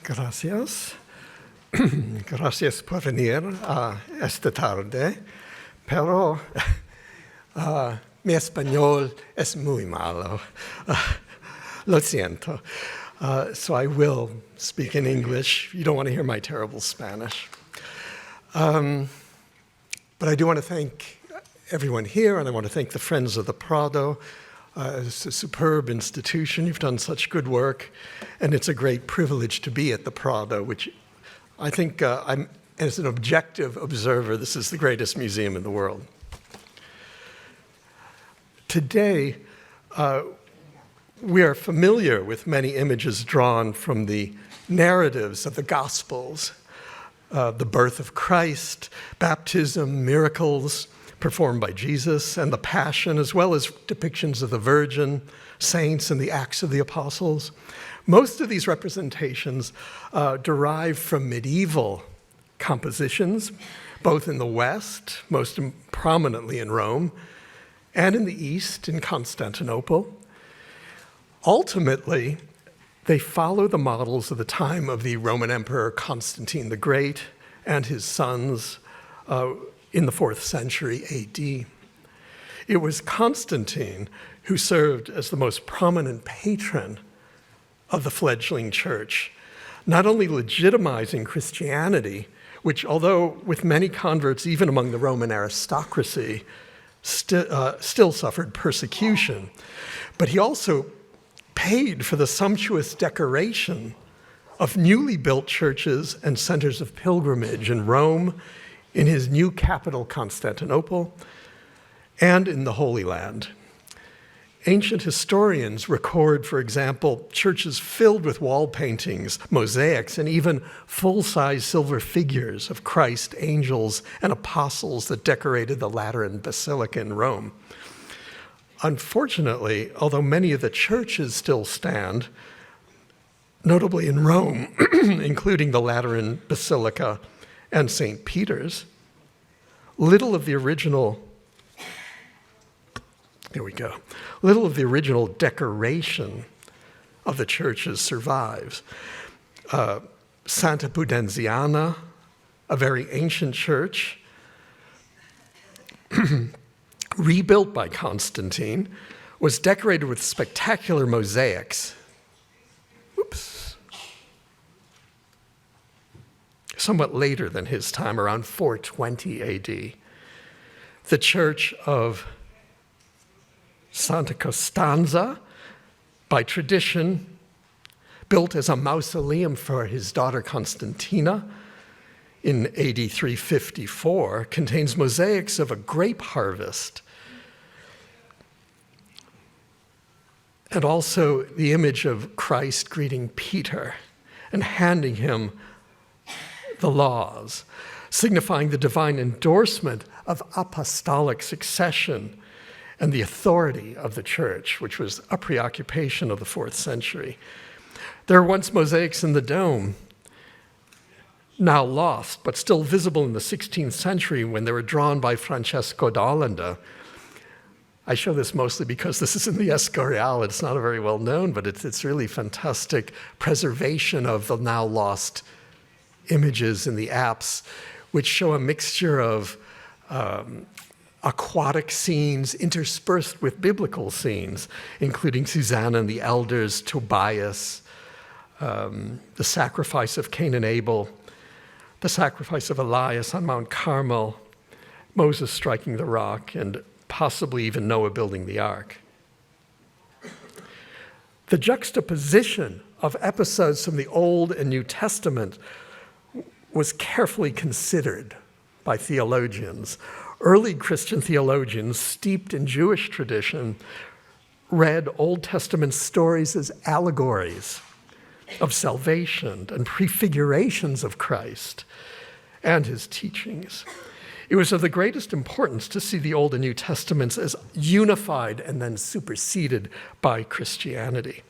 Gracias. Gracias por venir esta tarde, pero mi español es muy malo. Lo siento. So I will speak in English. You don't want to hear my terrible Spanish. But I do want to thank everyone here, and I want to thank the Friends of the Prado. It's a superb institution. You've done such good work, and it's a great privilege to be at the Prado, which I think, as an objective observer, this is the greatest museum in the world. Today, we are familiar with many images drawn from the narratives of the Gospels, the birth of Christ, baptism, miracles performed by Jesus, and the Passion, as well as depictions of the Virgin, saints, and the Acts of the Apostles. Most of these representations derive from medieval compositions, both in the West, most prominently in Rome, and in the East, in Constantinople. Ultimately, they follow the models of the time of the Roman Emperor Constantine the Great and his sons in the 4th century AD. It was Constantine who served as the most prominent patron of the fledgling church, not only legitimizing Christianity, which, although with many converts even among the Roman aristocracy, still suffered persecution, but he also paid for the sumptuous decoration of newly built churches and centers of pilgrimage in Rome, in his new capital, Constantinople, and in the Holy Land. Ancient historians record, for example, churches filled with wall paintings, mosaics, and even full-size silver figures of Christ, angels, and apostles that decorated the Lateran Basilica in Rome. Unfortunately, although many of the churches still stand, notably in Rome, including the Lateran Basilica and St. Peter's, little of the original decoration of the churches survives. Santa Pudenziana, a very ancient church, rebuilt by Constantine, was decorated with spectacular mosaics. Somewhat later than his time, around 420 AD. The church of Santa Costanza, by tradition, built as a mausoleum for his daughter Constantina in AD 354, contains mosaics of a grape harvest, and also the image of Christ greeting Peter and handing him the laws, signifying the divine endorsement of apostolic succession and the authority of the church, which was a preoccupation of the 4th century. There were once mosaics in the dome, now lost, but still visible in the 16th century when they were drawn by Francesco d'Olanda. I show this mostly because this is in the Escorial. It's not very well known, but it's really fantastic preservation of the now lost images in the apse, which show a mixture of aquatic scenes interspersed with biblical scenes, including Susanna and the elders, Tobias, the sacrifice of Cain and Abel, the sacrifice of Elias on Mount Carmel, Moses striking the rock, and possibly even Noah building the ark. The juxtaposition of episodes from the Old and New Testament was carefully considered by theologians. Early Christian theologians, steeped in Jewish tradition, read Old Testament stories as allegories of salvation and prefigurations of Christ and his teachings. It was of the greatest importance to see the Old and New Testaments as unified and then superseded by Christianity.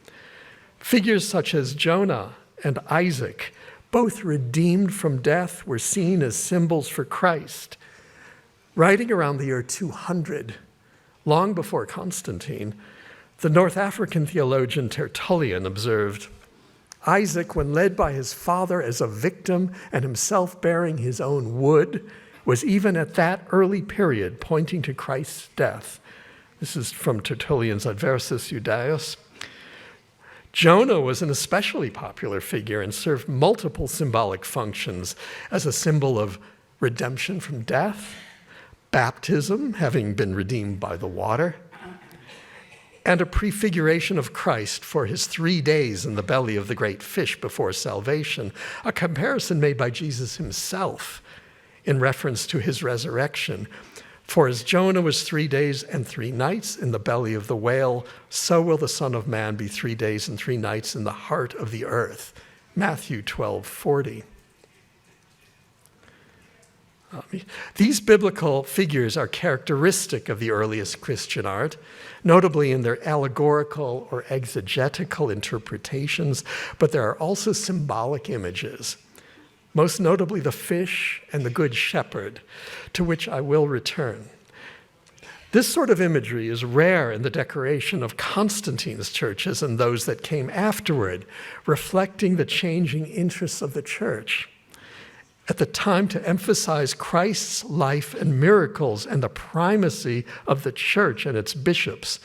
Figures such as Jonah and Isaac, both redeemed from death, were seen as symbols for Christ. Writing around the year 200, long before Constantine, the North African theologian Tertullian observed, Isaac, when led by his father as a victim and himself bearing his own wood, was even at that early period pointing to Christ's death. This is from Tertullian's Adversus Judaeus. Jonah was an especially popular figure and served multiple symbolic functions as a symbol of redemption from death, baptism, having been redeemed by the water, and a prefiguration of Christ for his 3 days in the belly of the great fish before salvation, a comparison made by Jesus himself in reference to his resurrection. For as Jonah was 3 days and 3 nights in the belly of the whale, so will the Son of Man be 3 days and 3 nights in the heart of the earth. Matthew 12:40. These biblical figures are characteristic of the earliest Christian art, notably in their allegorical or exegetical interpretations, but there are also symbolic images, most notably the fish and the good shepherd, to which I will return. This sort of imagery is rare in the decoration of Constantine's churches and those that came afterward, reflecting the changing interests of the church at the time to emphasize Christ's life and miracles and the primacy of the church and its bishops.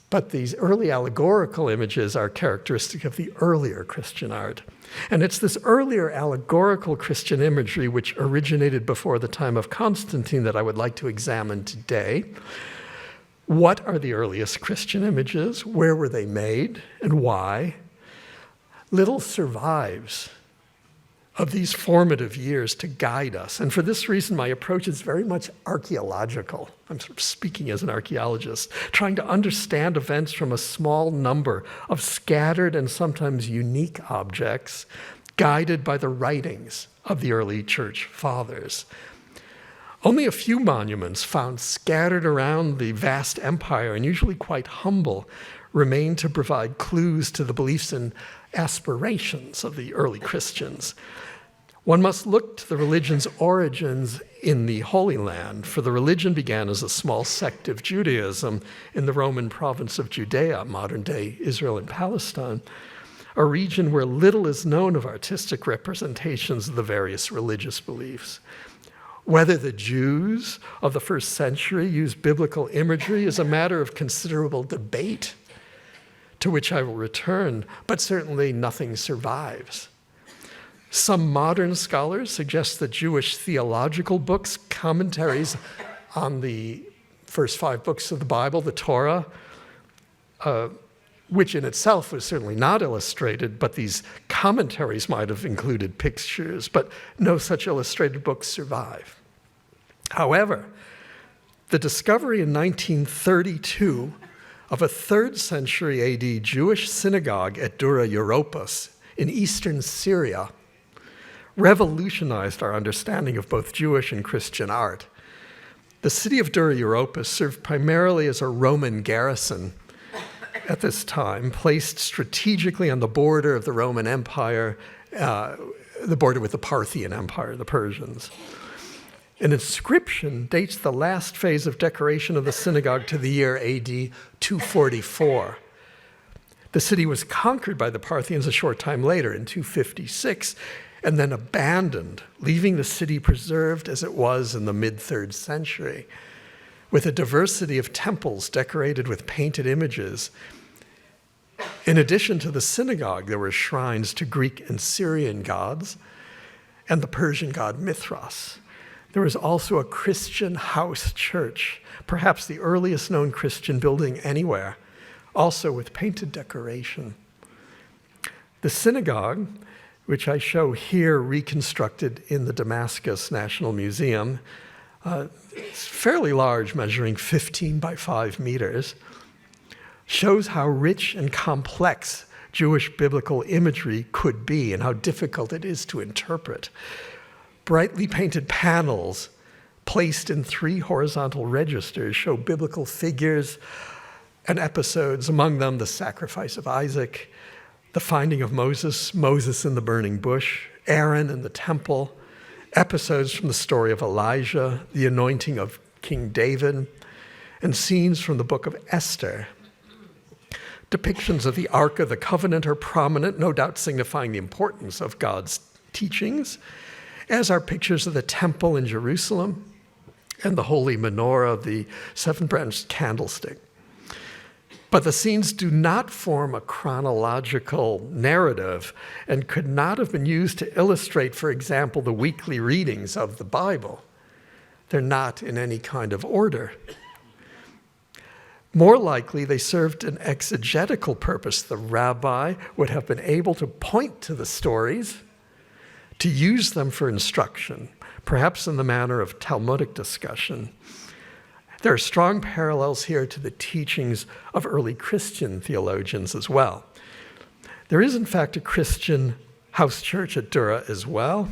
But these early allegorical images are characteristic of the earlier Christian art. And it's this earlier allegorical Christian imagery which originated before the time of Constantine that I would like to examine today. What are the earliest Christian images? Where were they made and why? Little survives of these formative years to guide us. And for this reason, my approach is very much archaeological. I'm sort of speaking as an archaeologist, trying to understand events from a small number of scattered and sometimes unique objects, guided by the writings of the early church fathers. Only a few monuments found scattered around the vast empire, and usually quite humble, remain to provide clues to the beliefs and aspirations of the early Christians. One must look to the religion's origins in the Holy Land, for the religion began as a small sect of Judaism in the Roman province of Judea, modern-day Israel and Palestine, a region where little is known of artistic representations of the various religious beliefs. Whether the Jews of the first century used biblical imagery is a matter of considerable debate, to which I will return, but certainly nothing survives. Some modern scholars suggest that Jewish theological books, commentaries on the first 5 books of the Bible, the Torah, which in itself was certainly not illustrated, but these commentaries might have included pictures, but no such illustrated books survive. However, the discovery in 1932 of a 3rd century AD Jewish synagogue at Dura Europos in eastern Syria revolutionized our understanding of both Jewish and Christian art. The city of Dura Europos served primarily as a Roman garrison at this time, placed strategically on the border of the Roman Empire, the border with the Parthian Empire, the Persians. An inscription dates the last phase of decoration of the synagogue to the year AD 244. The city was conquered by the Parthians a short time later in 256, and then abandoned, leaving the city preserved as it was in the mid-3rd century, with a diversity of temples decorated with painted images. In addition to the synagogue, there were shrines to Greek and Syrian gods and the Persian god Mithras. There was also a Christian house church, perhaps the earliest known Christian building anywhere, also with painted decoration. The synagogue, which I show here reconstructed in the Damascus National Museum, it's fairly large, measuring 15 by 5 meters, shows how rich and complex Jewish biblical imagery could be and how difficult it is to interpret. Brightly painted panels placed in 3 horizontal registers show biblical figures and episodes, among them the sacrifice of Isaac, the finding of Moses in the burning bush, Aaron in the temple, episodes from the story of Elijah, the anointing of King David, and scenes from the book of Esther. Depictions of the Ark of the Covenant are prominent, no doubt signifying the importance of God's teachings, as are pictures of the temple in Jerusalem and the holy menorah of the seven-branched candlestick. But the scenes do not form a chronological narrative and could not have been used to illustrate, for example, the weekly readings of the Bible. They're not in any kind of order. More likely, they served an exegetical purpose. The rabbi would have been able to point to the stories, to use them for instruction, perhaps in the manner of Talmudic discussion. There are strong parallels here to the teachings of early Christian theologians as well. There is, in fact, a Christian house church at Dura as well.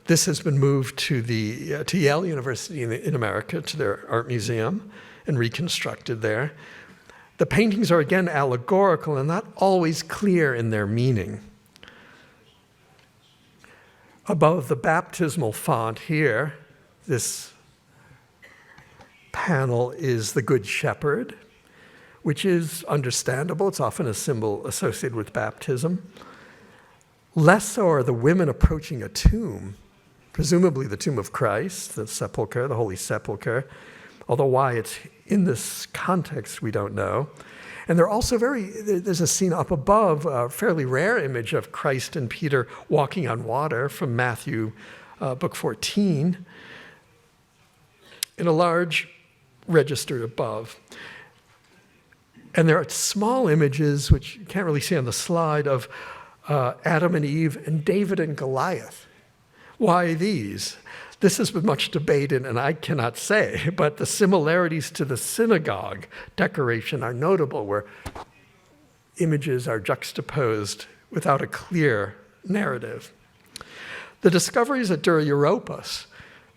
This has been moved to Yale University in America, to their art museum, and reconstructed there. The paintings are again allegorical and not always clear in their meaning. Above the baptismal font here, this panel is the Good Shepherd, which is understandable. It's often a symbol associated with baptism. Less so are the women approaching a tomb, presumably the tomb of Christ, the sepulcher, the Holy Sepulcher, although why it's in this context, we don't know. And they're also there's a scene up above, a fairly rare image of Christ and Peter walking on water from Matthew book 14, in a large register above. And there are small images, which you can't really see on the slide, of Adam and Eve and David and Goliath. Why these? This has been much debated, and I cannot say, but the similarities to the synagogue decoration are notable, where images are juxtaposed without a clear narrative. The discoveries at Dura Europos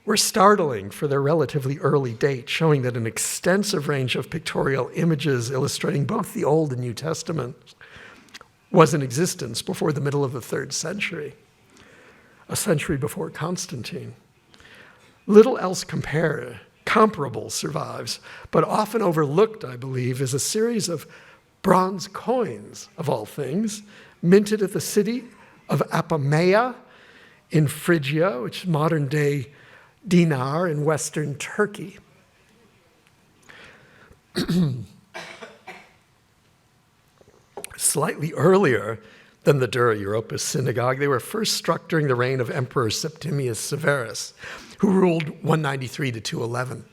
were startling for their relatively early date, showing that an extensive range of pictorial images illustrating both the Old and New Testament was in existence before the middle of the 3rd century, a century before Constantine. Little else comparable survives, but often overlooked, I believe, is a series of bronze coins, of all things, minted at the city of Apamea in Phrygia, which is modern-day dinar in western Turkey. Slightly earlier than the Dura Europos synagogue, they were first struck during the reign of Emperor Septimius Severus, who ruled 193 to 211,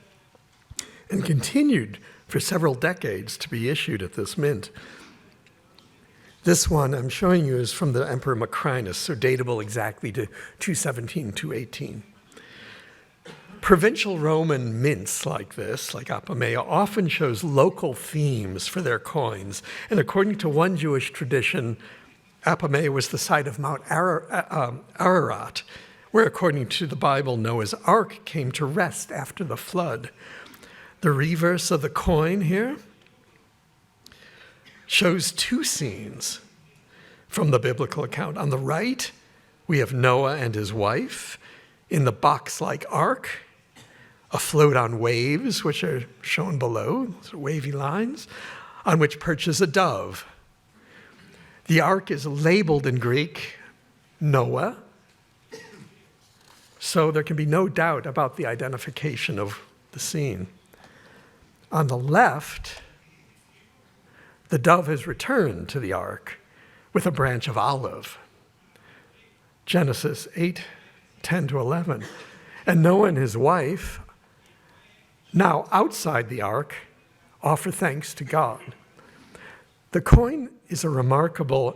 and continued for several decades to be issued at this mint. This one I'm showing you is from the Emperor Macrinus, so datable exactly to 217, 218. Provincial Roman mints like this, like Apamea, often shows local themes for their coins. And according to one Jewish tradition, Apamea was the site of Mount Ararat, where, according to the Bible, Noah's Ark came to rest after the flood. The reverse of the coin here shows two scenes from the biblical account. On the right, we have Noah and his wife in the box-like ark, afloat on waves, which are shown below, wavy lines, on which perches a dove. The ark is labeled in Greek, Noah, so there can be no doubt about the identification of the scene. On the left, the dove has returned to the ark with a branch of olive. Genesis 8:10 to 11. And Noah and his wife, now outside the ark, offer thanks to God. The coin is remarkable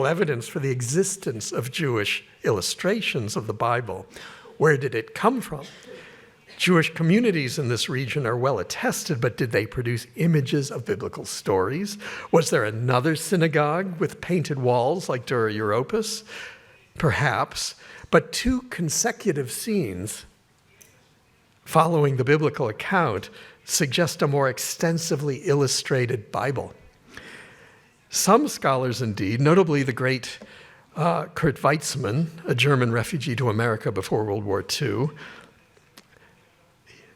evidence for the existence of Jewish illustrations of the Bible. Where did it come from? Jewish communities in this region are well attested, but did they produce images of biblical stories? Was there another synagogue with painted walls like Dura Europos? Perhaps, but two consecutive scenes following the biblical account suggest a more extensively illustrated Bible. Some scholars, indeed, notably the great Kurt Weitzman, a German refugee to America before World War II,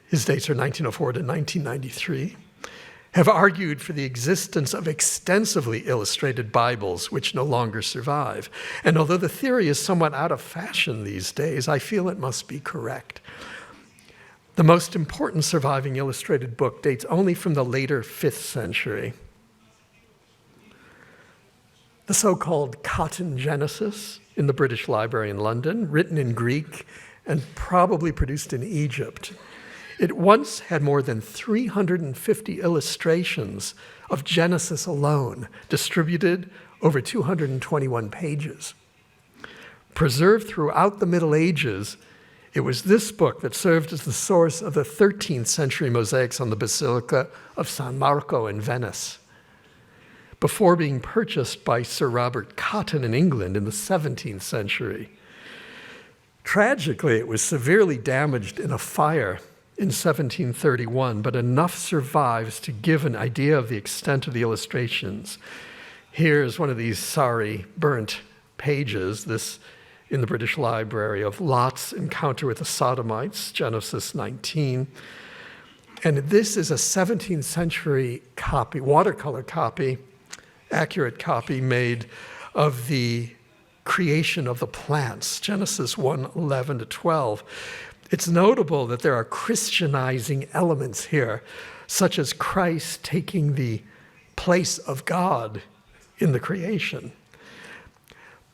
his dates are 1904 to 1993, have argued for the existence of extensively illustrated Bibles which no longer survive. And although the theory is somewhat out of fashion these days, I feel it must be correct. The most important surviving illustrated book dates only from the later 5th century. The so-called Cotton Genesis in the British Library in London, written in Greek and probably produced in Egypt. It once had more than 350 illustrations of Genesis alone, distributed over 221 pages. Preserved throughout the Middle Ages, it was this book that served as the source of the 13th century mosaics on the Basilica of San Marco in Venice, before being purchased by Sir Robert Cotton in England in the 17th century. Tragically, it was severely damaged in a fire in 1731, but enough survives to give an idea of the extent of the illustrations. Here's one of these sorry, burnt pages, this in the British Library, of Lot's encounter with the Sodomites, Genesis 19. And this is a 17th century copy, watercolor copy, accurate copy made of the creation of the plants, Genesis 1:11 to 12. It's notable that there are Christianizing elements here, such as Christ taking the place of God in the creation.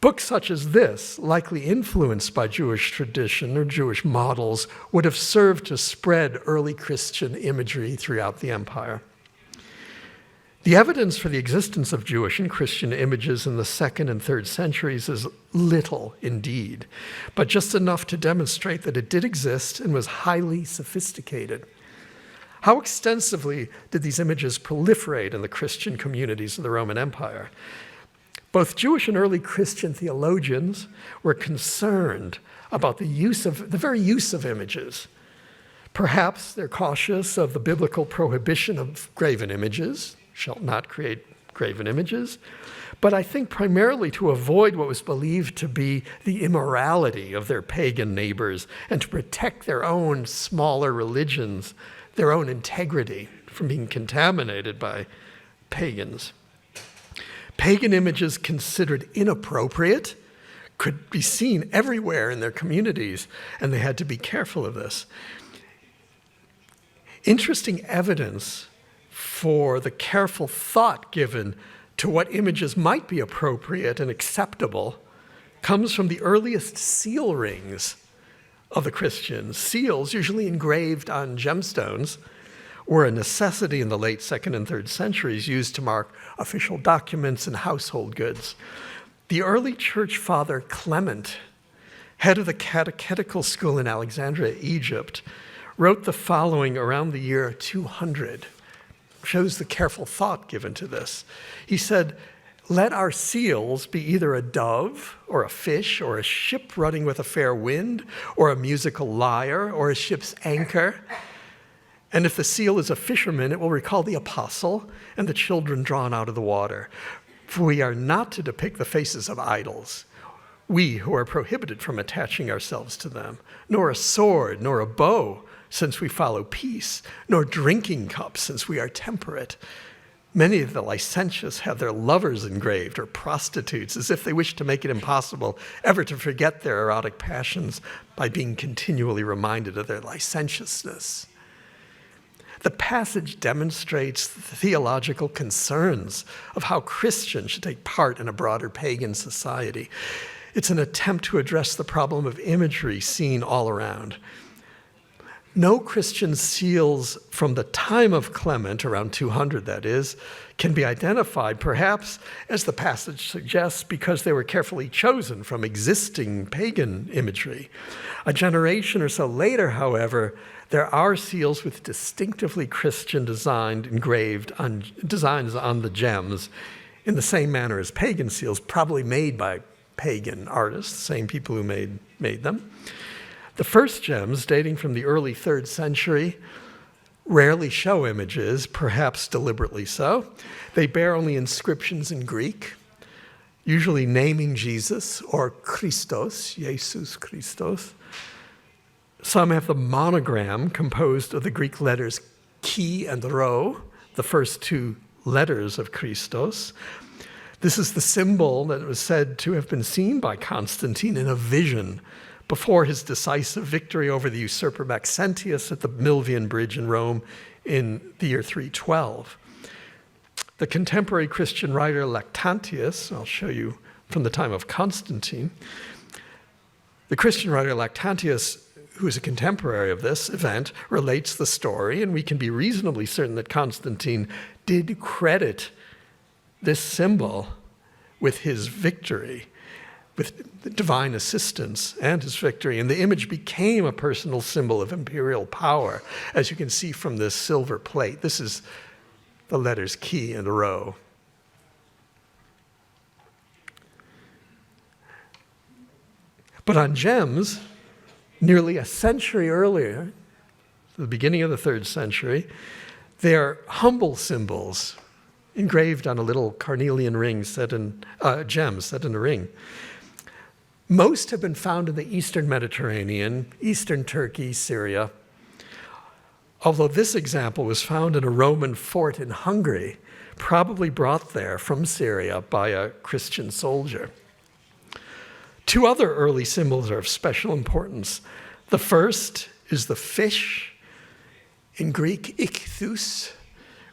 Books such as this, likely influenced by Jewish tradition or Jewish models, would have served to spread early Christian imagery throughout the empire. The evidence for the existence of Jewish and Christian images in the 2nd and 3rd centuries is little indeed, but just enough to demonstrate that it did exist and was highly sophisticated. How extensively did these images proliferate in the Christian communities of the Roman Empire? Both Jewish and early Christian theologians were concerned about the very use of images. Perhaps they're cautious of the biblical prohibition of graven images, shall not create graven images, but I think primarily to avoid what was believed to be the immorality of their pagan neighbors and to protect their own smaller religions, their own integrity from being contaminated by pagans. Pagan images considered inappropriate could be seen everywhere in their communities, and they had to be careful of this. Interesting evidence for the careful thought given to what images might be appropriate and acceptable comes from the earliest seal rings of the Christians. Seals, usually engraved on gemstones, were a necessity in the late 2nd and 3rd centuries, used to mark official documents and household goods. The early church father Clement, head of the catechetical school in Alexandria, Egypt, wrote the following around the year 200. Shows the careful thought given to this. He said, "Let our seals be either a dove or a fish or a ship running with a fair wind or a musical lyre or a ship's anchor. And if the seal is a fisherman, it will recall the apostle and the children drawn out of the water. For we are not to depict the faces of idols, we who are prohibited from attaching ourselves to them, nor a sword, nor a bow, since we follow peace, nor drinking cups, since we are temperate. Many of the licentious have their lovers engraved, or prostitutes, as if they wish to make it impossible ever to forget their erotic passions by being continually reminded of their licentiousness." The passage demonstrates the theological concerns of how Christians should take part in a broader pagan society. It's an attempt to address the problem of imagery seen all around. No Christian seals from the time of Clement, around 200 that is, can be identified, perhaps, as the passage suggests, because they were carefully chosen from existing pagan imagery. A generation or so later, however, there are seals with distinctively Christian designs on the gems in the same manner as pagan seals, probably made by pagan artists, the same people who made them. The first gems, dating from the early 3rd century, rarely show images, perhaps deliberately so. They bear only inscriptions in Greek, usually naming Jesus or Christos, Jesus Christos. Some have the monogram composed of the Greek letters chi and rho, the first two letters of Christos. This is the symbol that was said to have been seen by Constantine in a vision before his decisive victory over the usurper Maxentius at the Milvian Bridge in Rome in the year 312. The contemporary Christian writer Lactantius, I'll show you from the time of Constantine, the Christian writer Lactantius, who is a contemporary of this event, relates the story, and we can be reasonably certain that Constantine did credit this symbol with his victory, with the divine assistance and his victory. And the image became a personal symbol of imperial power, as you can see from this silver plate. This is the letters chi and rho. But on gems, nearly a century earlier, the beginning of the 3rd century, they are humble symbols engraved on a little carnelian ring gem set in a ring. Most have been found in the Eastern Mediterranean, Eastern Turkey, Syria, although this example was found in a Roman fort in Hungary, probably brought there from Syria by a Christian soldier. Two other early symbols are of special importance. The first is the fish, in Greek, ichthus,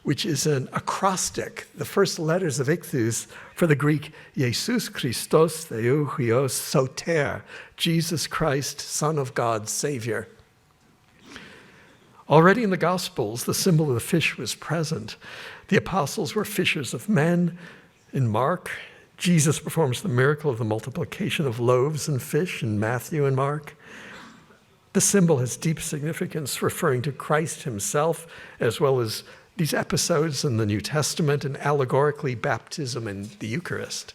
which is an acrostic, the first letters of ichthus for the Greek Jesus Christos Theou Huios Soter, Jesus Christ, Son of God, Savior. Already in the Gospels, the symbol of the fish was present. The apostles were fishers of men. In Mark, Jesus performs the miracle of the multiplication of loaves and fish in Matthew and Mark. The symbol has deep significance, referring to Christ himself, as well as these episodes in the New Testament and allegorically baptism and the Eucharist.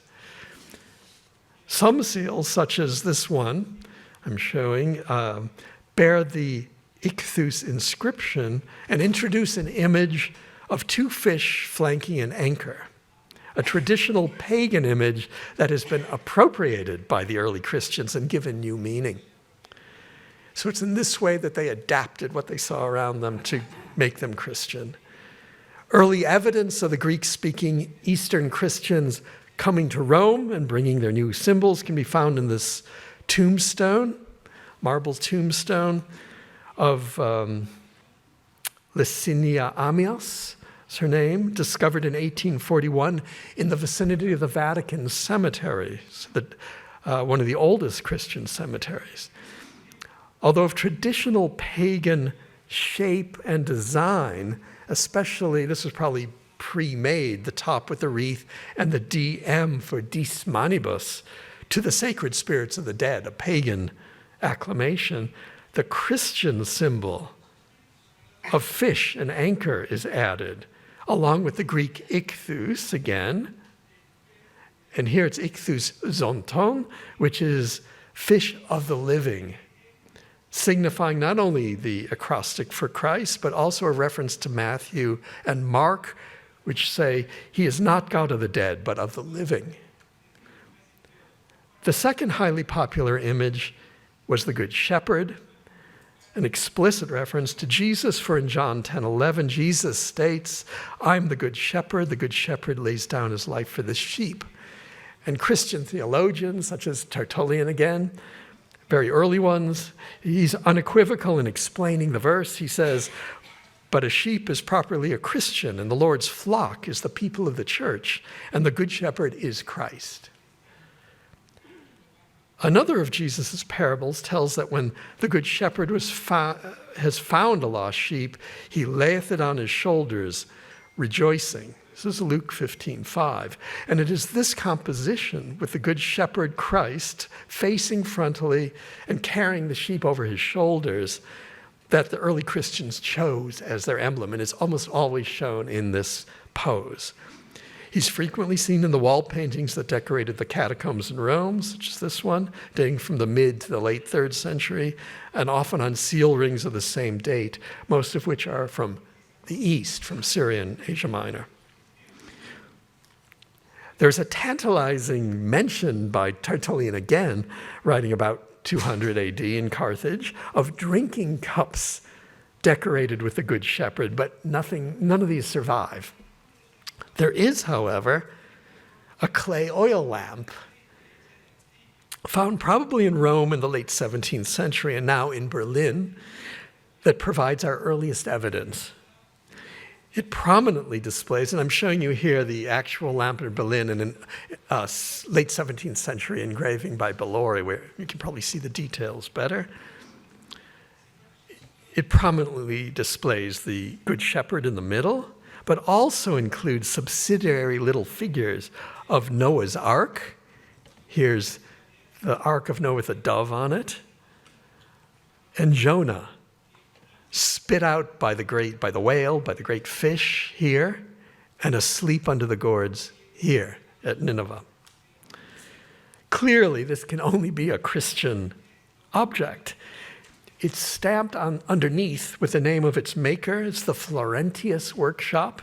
Some seals, such as this one I'm showing, bear the ichthus inscription and introduce an image of two fish flanking an anchor, a traditional pagan image that has been appropriated by the early Christians and given new meaning. So it's in this way that they adapted what they saw around them to make them Christian. Early evidence of the Greek-speaking Eastern Christians coming to Rome and bringing their new symbols can be found in this tombstone, marble tombstone of Licinia Amias, is her name, discovered in 1841 in the vicinity of the Vatican cemetery, one of the oldest Christian cemeteries. Although of traditional pagan shape and design, especially, this was probably pre-made, the top with the wreath and the DM for dis manibus, to the sacred spirits of the dead, a pagan acclamation, the Christian symbol of fish and anchor is added, along with the Greek ichthus again. And here it's ichthus zonton, which is fish of the living, signifying not only the acrostic for Christ, but also a reference to Matthew and Mark, which say, he is not God of the dead, but of the living. The second highly popular image was the Good Shepherd, an explicit reference to Jesus, for in John 10:11, Jesus states, I'm the Good Shepherd lays down his life for the sheep. And Christian theologians, such as Tertullian again, very early ones, he's unequivocal in explaining the verse. He says, but a sheep is properly a Christian, and the Lord's flock is the people of the church, and the Good Shepherd is Christ. Another of Jesus' parables tells that when the Good Shepherd has found a lost sheep, he layeth it on his shoulders, rejoicing. This is Luke 15:5. And it is this composition with the Good Shepherd Christ facing frontally and carrying the sheep over his shoulders that the early Christians chose as their emblem, and it's almost always shown in this pose. He's frequently seen in the wall paintings that decorated the catacombs in Rome, such as this one, dating from the mid to the late 3rd century, and often on seal rings of the same date, most of which are from the East, from Syria and Asia Minor. There's a tantalizing mention by Tertullian again, writing about 200 AD in Carthage, of drinking cups decorated with the Good Shepherd, but none of these survive. There is, however, a clay oil lamp found probably in Rome in the late 17th century and now in Berlin that provides our earliest evidence. It prominently displays, and I'm showing you here the actual lamp in Berlin in a late 17th century engraving by Bellori, where you can probably see the details better. It prominently displays the Good Shepherd in the middle, but also includes subsidiary little figures of Noah's Ark. Here's the Ark of Noah with a dove on it, and Jonah, spit out by the whale, by the great fish here, and asleep under the gourds here at Nineveh. Clearly, this can only be a Christian object. It's stamped on underneath with the name of its maker. It's the Florentius Workshop,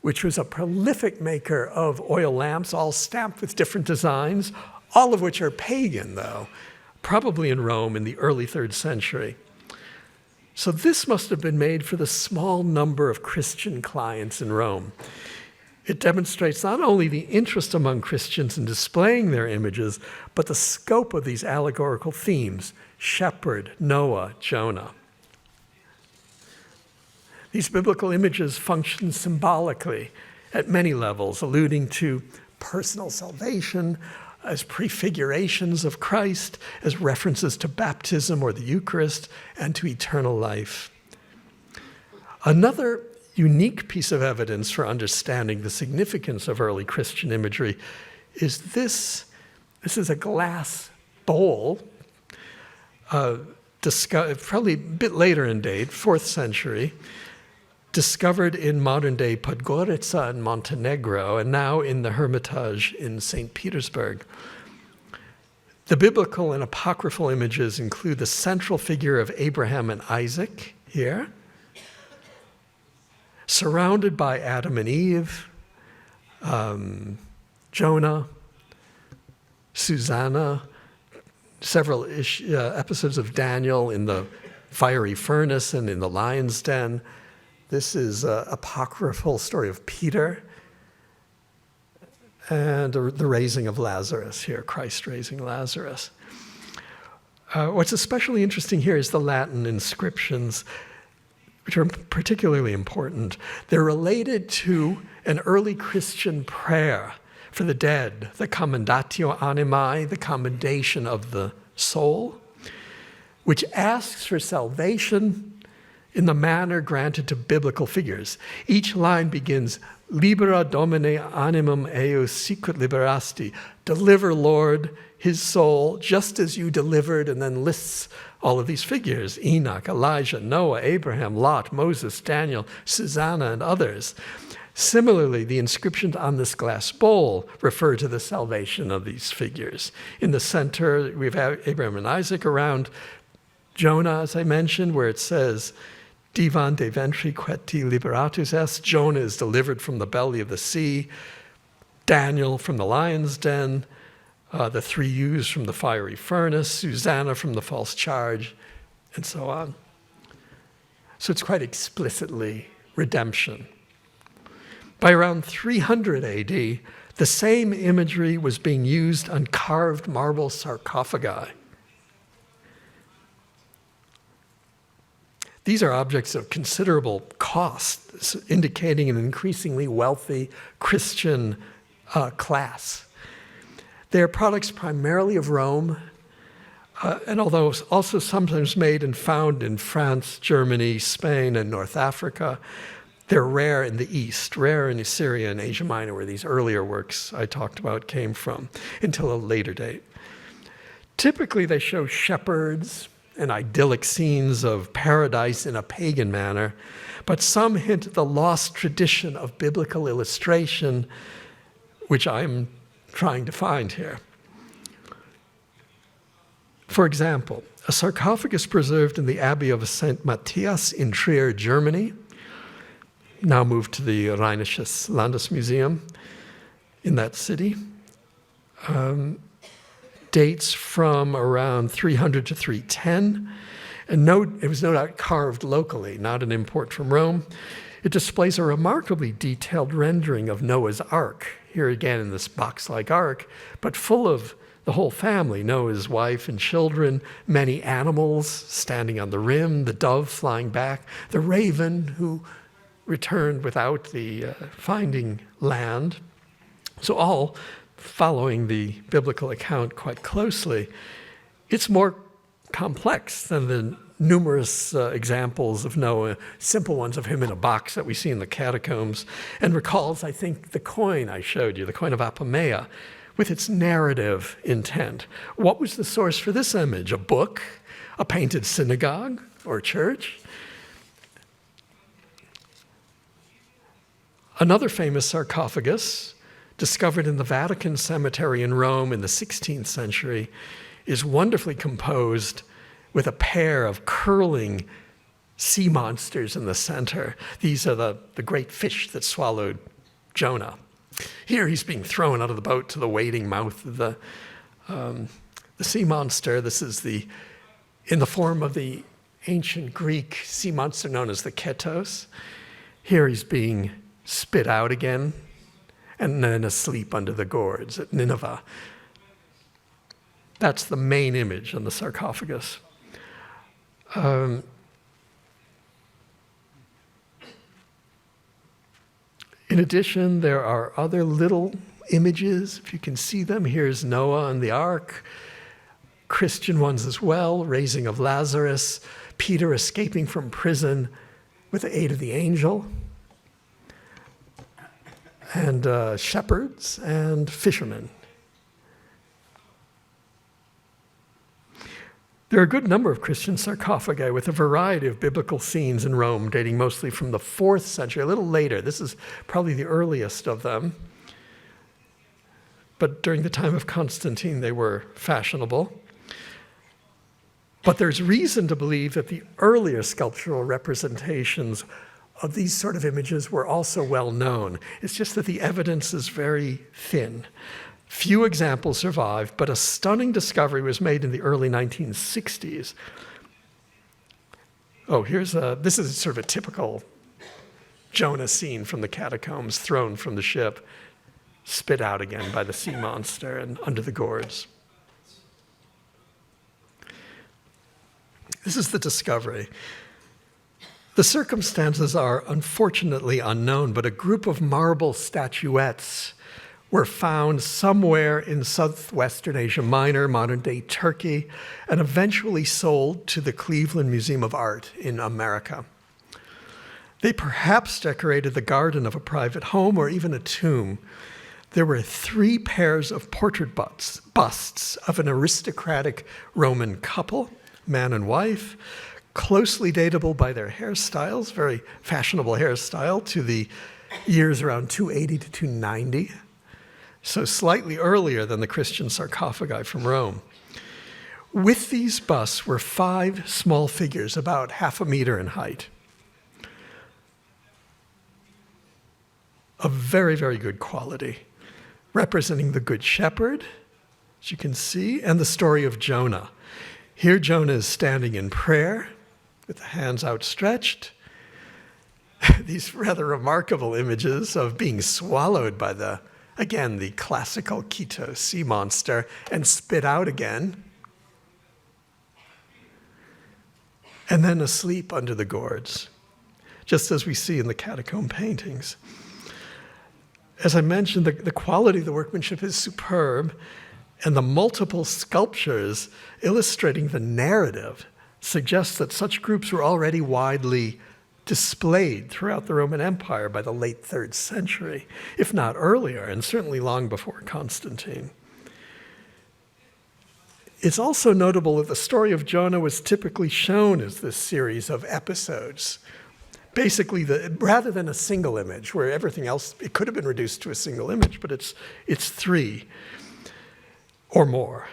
which was a prolific maker of oil lamps, all stamped with different designs, all of which are pagan, though, probably in Rome in the early 3rd century. So this must have been made for the small number of Christian clients in Rome. It demonstrates not only the interest among Christians in displaying their images, but the scope of these allegorical themes: shepherd, Noah, Jonah. These biblical images function symbolically at many levels, alluding to personal salvation, as prefigurations of Christ, as references to baptism or the Eucharist, and to eternal life. Another unique piece of evidence for understanding the significance of early Christian imagery is this. This is a glass bowl, probably a bit later in date, 4th century, discovered in modern-day Podgorica in Montenegro, and now in the Hermitage in St. Petersburg. The biblical and apocryphal images include the central figure of Abraham and Isaac here, surrounded by Adam and Eve, Jonah, Susanna, several episodes of Daniel in the fiery furnace and in the lion's den. This is an apocryphal story of Peter and the raising of Lazarus here, Christ raising Lazarus. What's especially interesting here is the Latin inscriptions, which are particularly important. They're related to an early Christian prayer for the dead, the commendatio animae, the commendation of the soul, which asks for salvation in the manner granted to biblical figures. Each line begins, Libera Domine animum eus sicut liberasti. Deliver, Lord, his soul, just as you delivered, and then lists all of these figures: Enoch, Elijah, Noah, Abraham, Lot, Moses, Daniel, Susanna, and others. Similarly, the inscriptions on this glass bowl refer to the salvation of these figures. In the center, we have Abraham and Isaac. Around Jonah, as I mentioned, where it says, Divan de ventri queti liberatus est. Jonah is delivered from the belly of the sea. Daniel from the lion's den. The 3 youths from the fiery furnace. Susanna from the false charge, and so on. So it's quite explicitly redemption. By around 300 AD, the same imagery was being used on carved marble sarcophagi. These are objects of considerable cost, indicating an increasingly wealthy Christian class. They are products primarily of Rome, and although also sometimes made and found in France, Germany, Spain, and North Africa, they're rare in the East, rare in Assyria and Asia Minor, where these earlier works I talked about came from, until a later date. Typically, they show shepherds and idyllic scenes of paradise in a pagan manner, but some hint at the lost tradition of biblical illustration, which I'm trying to find here. For example, a sarcophagus preserved in the Abbey of St. Matthias in Trier, Germany, now moved to the Rheinisches Landesmuseum in that city, dates from around 300 to 310, And it was no doubt carved locally, not an import from Rome. It displays a remarkably detailed rendering of Noah's Ark, here again in this box-like ark, but full of the whole family, Noah's wife and children, many animals standing on the rim, the dove flying back, the raven who returned without the finding land. So all following the biblical account quite closely. It's more complex than the numerous examples of Noah, simple ones of him in a box that we see in the catacombs, and recalls, I think, the coin I showed you, the coin of Apamea, with its narrative intent. What was the source for this image? A book? A painted synagogue or church? Another famous sarcophagus, discovered in the Vatican Cemetery in Rome in the 16th century, is wonderfully composed with a pair of curling sea monsters in the center. These are the great fish that swallowed Jonah. Here he's being thrown out of the boat to the waiting mouth of the sea monster. This is in the form of the ancient Greek sea monster known as the ketos. Here he's being spit out again and then asleep under the gourds at Nineveh. That's the main image on the sarcophagus. In addition, there are other little images, if you can see them. Here's Noah on the ark, Christian ones as well, raising of Lazarus, Peter escaping from prison with the aid of the angel, and shepherds and fishermen. There are a good number of Christian sarcophagi with a variety of biblical scenes in Rome, dating mostly from the 4th century, a little later. This is probably the earliest of them. But during the time of Constantine, they were fashionable. But there's reason to believe that the earlier sculptural representations of these sort of images were also well known. It's just that the evidence is very thin. Few examples survive, but a stunning discovery was made in the early 1960s. Oh, this is sort of a typical Jonah scene from the catacombs, thrown from the ship, spit out again by the sea monster and under the gourds. This is the discovery. The circumstances are unfortunately unknown, but a group of marble statuettes were found somewhere in southwestern Asia Minor, modern-day Turkey, and eventually sold to the Cleveland Museum of Art in America. They perhaps decorated the garden of a private home or even a tomb. There were 3 pairs of portrait busts of an aristocratic Roman couple, man and wife, closely datable by their hairstyles, very fashionable hairstyle, to the years around 280 to 290. So slightly earlier than the Christian sarcophagi from Rome. With these busts were 5 small figures, about half a meter in height, of very, very good quality, representing the Good Shepherd, as you can see, and the story of Jonah. Here Jonah is standing in prayer with the hands outstretched. These rather remarkable images of being swallowed by the classical Keto sea monster and spit out again, and then asleep under the gourds, just as we see in the catacomb paintings. As I mentioned, the quality of the workmanship is superb, and the multiple sculptures illustrating the narrative suggest that such groups were already widely displayed throughout the Roman Empire by the late 3rd century, if not earlier, and certainly long before Constantine. It's also notable that the story of Jonah was typically shown as this series of episodes. Basically, rather than a single image, where everything else, it could have been reduced to a single image, but it's 3 or more.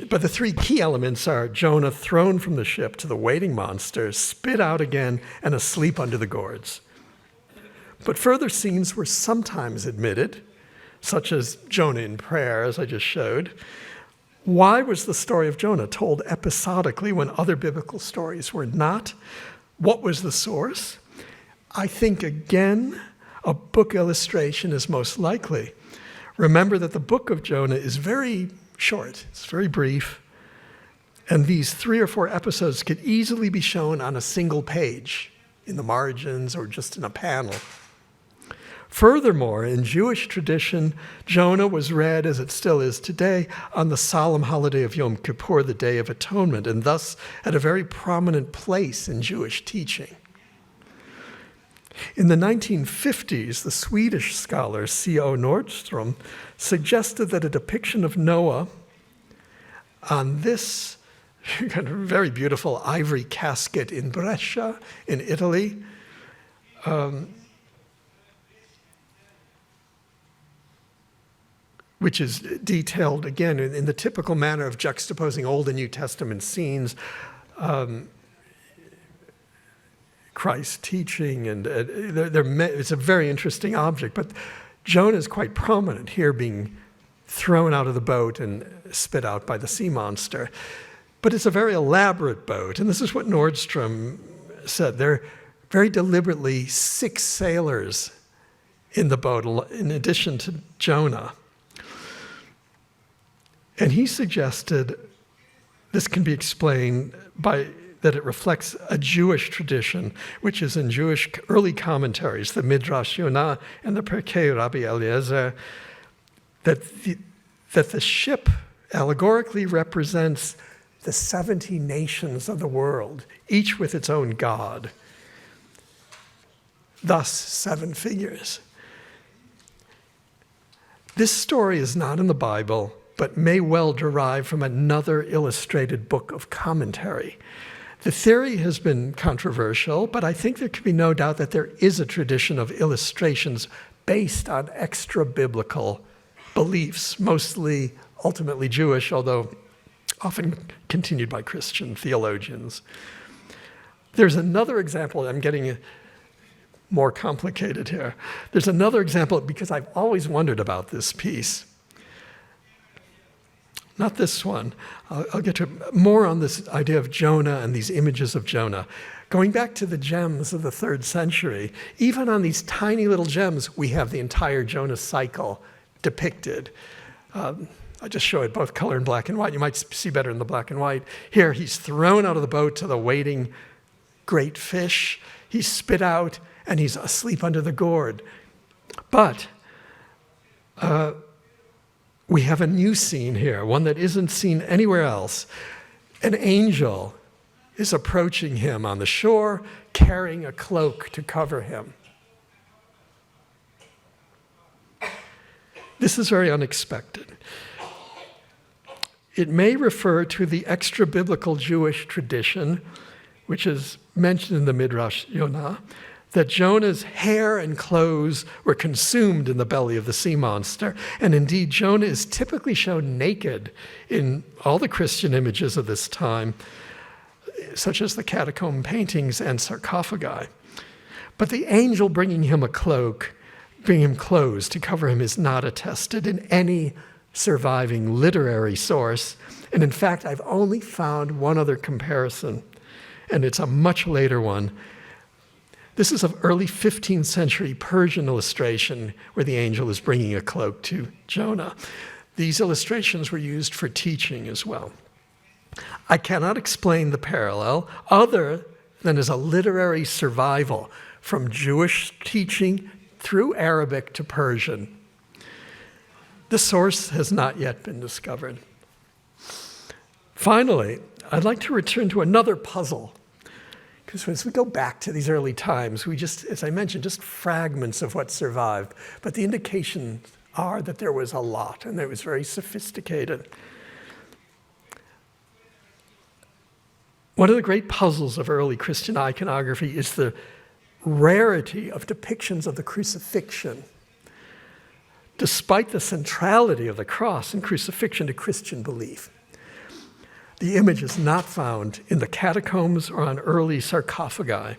But the 3 key elements are Jonah thrown from the ship to the waiting monster, spit out again, and asleep under the gourds. But further scenes were sometimes admitted, such as Jonah in prayer, as I just showed, Why was the story of Jonah told episodically when other biblical stories were not? What was the source? I think, again, a book illustration is most likely. Remember that the book of Jonah is very short. It's very brief. And these 3 or 4 episodes could easily be shown on a single page, in the margins or just in a panel. Furthermore, in Jewish tradition, Jonah was read, as it still is today, on the solemn holiday of Yom Kippur, the Day of Atonement, and thus had a very prominent place in Jewish teaching. In the 1950s, the Swedish scholar C.O. Nordstrom suggested that a depiction of Noah on this kind of very beautiful ivory casket in Brescia, in Italy, which is detailed, again, in the typical manner of juxtaposing Old and New Testament scenes, Christ's teaching, and it's a very interesting object. But Jonah is quite prominent here, being thrown out of the boat and spit out by the sea monster. But it's a very elaborate boat, and this is what Nordstrom said. There are very deliberately 6 sailors in the boat, in addition to Jonah. And he suggested this can be explained by that it reflects a Jewish tradition, which is in Jewish early commentaries, the Midrash Yonah and the Porque, Rabbi Eliezer, that the ship allegorically represents the 70 nations of the world, each with its own god. Thus, 7 figures. This story is not in the Bible, but may well derive from another illustrated book of commentary. The theory has been controversial, but I think there can be no doubt that there is a tradition of illustrations based on extra-biblical beliefs, mostly ultimately Jewish, although often continued by Christian theologians. There's another example. I'm getting more complicated here. There's another example, because I've always wondered about this piece. Not this one. I'll get to more on this idea of Jonah and these images of Jonah. Going back to the gems of the 3rd century, even on these tiny little gems, we have the entire Jonah cycle depicted. I just show it both color and black and white. You might see better in the black and white. Here, he's thrown out of the boat to the waiting great fish. He's spit out, and he's asleep under the gourd. But we have a new scene here, one that isn't seen anywhere else. An angel is approaching him on the shore, carrying a cloak to cover him. This is very unexpected. It may refer to the extra-biblical Jewish tradition, which is mentioned in the Midrash Yonah, that Jonah's hair and clothes were consumed in the belly of the sea monster. And indeed, Jonah is typically shown naked in all the Christian images of this time, such as the catacomb paintings and sarcophagi. But the angel bringing him a cloak, bringing him clothes to cover him, is not attested in any surviving literary source. And in fact, I've only found one other comparison, and it's a much later one. This is an early 15th century Persian illustration where the angel is bringing a cloak to Jonah. These illustrations were used for teaching as well. I cannot explain the parallel other than as a literary survival from Jewish teaching through Arabic to Persian. The source has not yet been discovered. Finally, I'd like to return to another puzzle. Because as we go back to these early times, we just, as I mentioned, just fragments of what survived. But the indications are that there was a lot, and it was very sophisticated. One of the great puzzles of early Christian iconography is the rarity of depictions of the crucifixion. Despite the centrality of the cross and crucifixion to Christian belief, the image is not found in the catacombs or on early sarcophagi.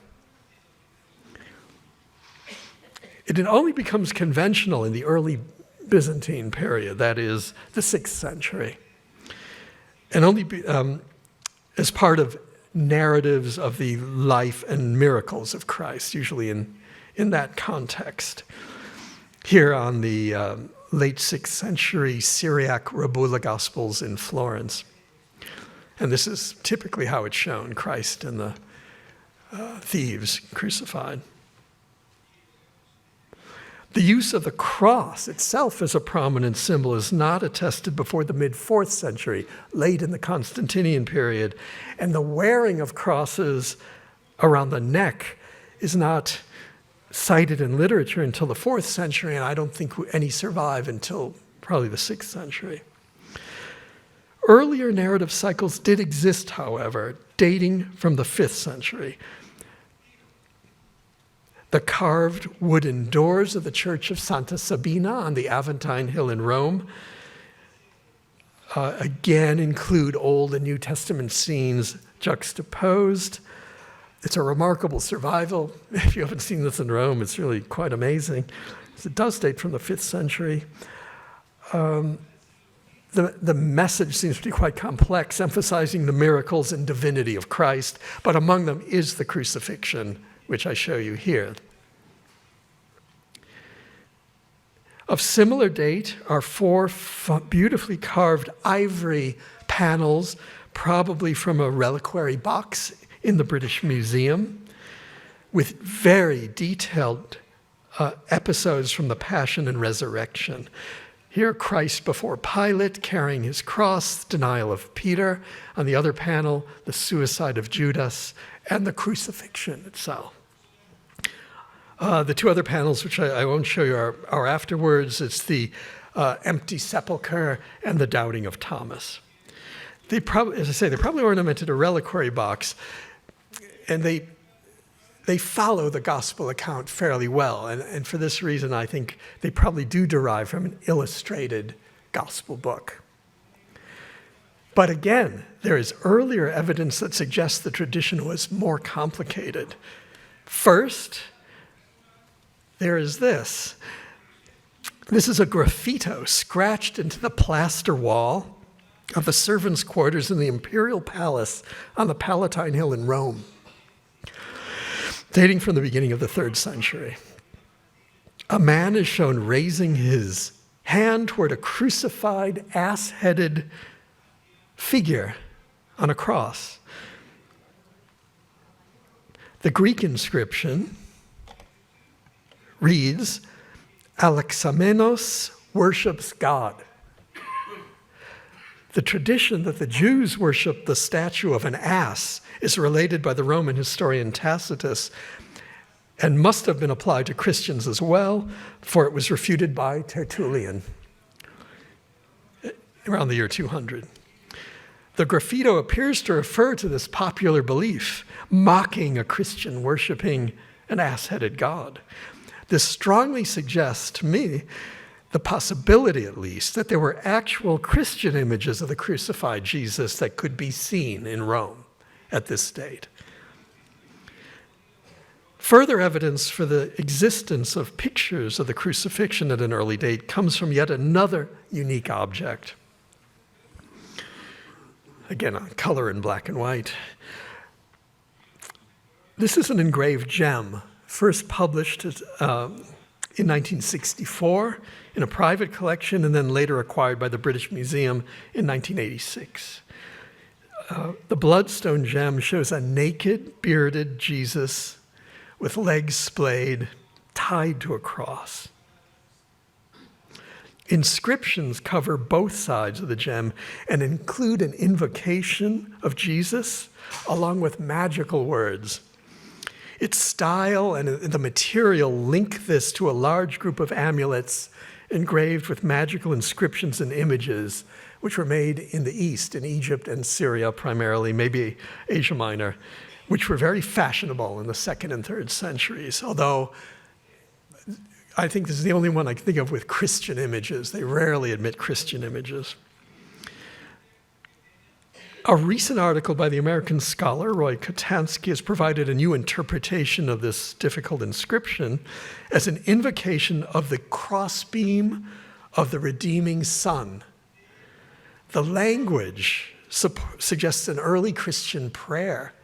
It only becomes conventional in the early Byzantine period, that is, the 6th century. and only as part of narratives of the life and miracles of Christ, usually in that context. Here on the late 6th century Syriac Rabula Gospels in Florence. And this is typically how it's shown, Christ and the thieves crucified. The use of the cross itself as a prominent symbol is not attested before the mid-4th century, late in the Constantinian period. And the wearing of crosses around the neck is not cited in literature until the 4th century, and I don't think any survive until probably the 6th century. Earlier narrative cycles did exist, however, dating from the 5th century. The carved wooden doors of the Church of Santa Sabina on the Aventine Hill in Rome again include Old and New Testament scenes juxtaposed. It's a remarkable survival. If you haven't seen this in Rome, it's really quite amazing. It does date from the 5th century. The message seems to be quite complex, emphasizing the miracles and divinity of Christ, but among them is the crucifixion, which I show you here. Of similar date are 4 beautifully carved ivory panels, probably from a reliquary box in the British Museum, with very detailed episodes from the Passion and Resurrection. Here, Christ before Pilate, carrying his cross, denial of Peter. On the other panel, the suicide of Judas, and the crucifixion itself. The 2 other panels, which I won't show you, are afterwards. It's the empty sepulcher and the doubting of Thomas. They probably, as I say, they probably ornamented a reliquary box, and they follow the gospel account fairly well. And for this reason, I think they probably do derive from an illustrated gospel book. But again, there is earlier evidence that suggests the tradition was more complicated. First, there is this. This is a graffito scratched into the plaster wall of the servants' quarters in the imperial palace on the Palatine Hill in Rome, dating from the beginning of the 3rd century. A man is shown raising his hand toward a crucified, ass-headed figure on a cross. The Greek inscription reads, Alexamenos worships God. The tradition that the Jews worship the statue of an ass is related by the Roman historian Tacitus and must have been applied to Christians as well, for it was refuted by Tertullian around the year 200. The graffito appears to refer to this popular belief, mocking a Christian worshiping an ass-headed God. This strongly suggests to me the possibility, at least, that there were actual Christian images of the crucified Jesus that could be seen in Rome at this date. Further evidence for the existence of pictures of the crucifixion at an early date comes from yet another unique object. Again, on color in black and white. This is an engraved gem, first published in 1964 in a private collection and then later acquired by the British Museum in 1986. The bloodstone gem shows a naked, bearded Jesus with legs splayed, tied to a cross. Inscriptions cover both sides of the gem and include an invocation of Jesus along with magical words. Its style and the material link this to a large group of amulets engraved with magical inscriptions and images, which were made in the East, in Egypt and Syria primarily, maybe Asia Minor, which were very fashionable in the 2nd and 3rd centuries, although I think this is the only one I can think of with Christian images. They rarely admit Christian images. A recent article by the American scholar Roy Kotansky has provided a new interpretation of this difficult inscription as an invocation of the crossbeam of the redeeming Son. The language suggests an early Christian prayer,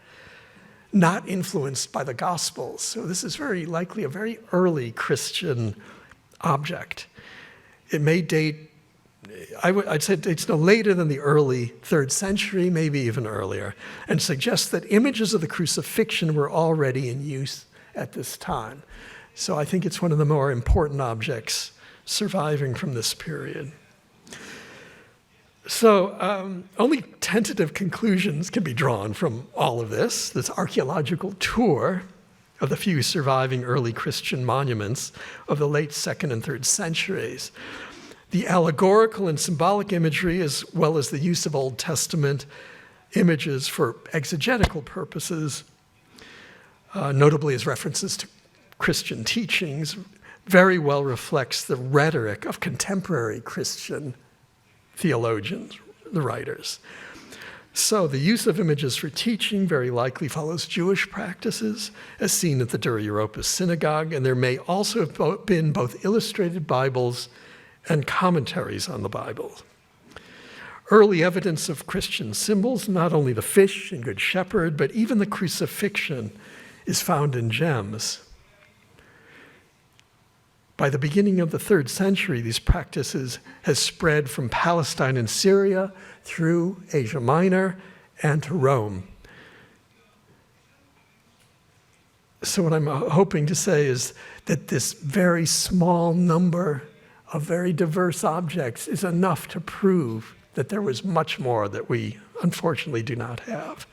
not influenced by the Gospels. So this is very likely a very early Christian object. It may date, I'd say it dates no later than the early 3rd century, maybe even earlier, and suggests that images of the crucifixion were already in use at this time. So I think it's one of the more important objects surviving from this period. So only tentative conclusions can be drawn from all of this archaeological tour of the few surviving early Christian monuments of the late 2nd and 3rd centuries. The allegorical and symbolic imagery, as well as the use of Old Testament images for exegetical purposes, notably as references to Christian teachings, very well reflects the rhetoric of contemporary Christian theologians, the writers. So the use of images for teaching very likely follows Jewish practices, as seen at the Dura Europos synagogue, and there may also have been both illustrated Bibles and commentaries on the Bible. Early evidence of Christian symbols, not only the fish and Good Shepherd, but even the crucifixion, is found in gems. By the beginning of the 3rd century, these practices has spread from Palestine and Syria through Asia Minor and to Rome. So what I'm hoping to say is that this very small number of very diverse objects is enough to prove that there was much more that we unfortunately do not have.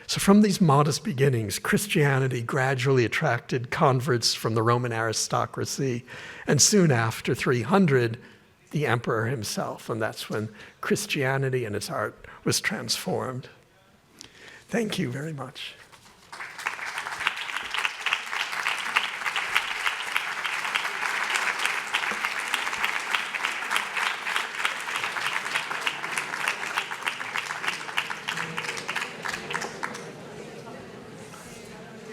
So from these modest beginnings, Christianity gradually attracted converts from the Roman aristocracy, and soon after 300, the emperor himself, and that's when Christianity and its art was transformed. Thank you very much.